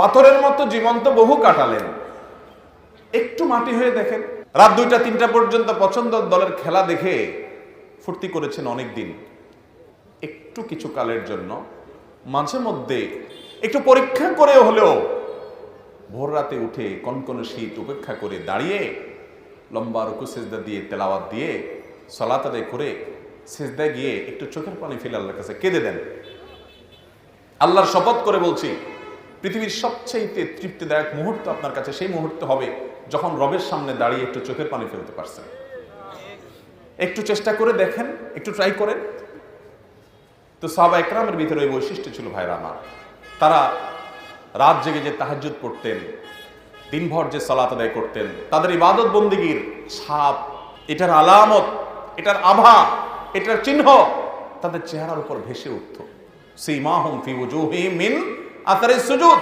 পাথরের মতো জীবন্ত বহু কাটালেন, একটু মাটি হয়ে দেখেন। রাত 2টা-3টা পর্যন্ত পছন্দের দলের খেলা দেখে ফুর্তি করেছেন অনেক দিন, একটু কিছু কালের জন্য মাঝে মধ্যে একটু পরীক্ষা করে হলেও ভোর রাতে উঠে কনকনে শীত উপেক্ষা করে দাঁড়িয়ে লম্বা রুকু সিজদা দিয়ে তেলাওয়াত দিয়ে সালাত আদায় করে সিজদায় গিয়ে একটু চোখের পানি ফেলে আল্লাহর কাছে কেঁদে দেন। আল্লাহর শপথ করে বলছি, পৃথিবীর সবচেয়ে তৃপ্তিদায়ক মুহূর্ত আপনার কাছে সেই মুহূর্ত হবে যখন রবের সামনে দাঁড়িয়ে একটু চোখের পানি ফেলতে পারছেন। একটু চেষ্টা করে দেখেন, একটু ট্রাই করেন। তো সাহাবা একরামের ভিতরে ওই বৈশিষ্ট্য ছিল ভাইরা আমার, তারা রাত জেগে যে তাহাজ্জুদ পড়তেন, দিনভর যে সালাত আদায় করতেন, তাদের ইবাদত বন্দেগীর ছাপ, এটার আলামত, এটার আভা, এটার চিহ্ন তাদের চেহারার উপর ভেসে উঠত। সীমাহুম ফি উজুহিহিম মিন আথারিস সুজুদ।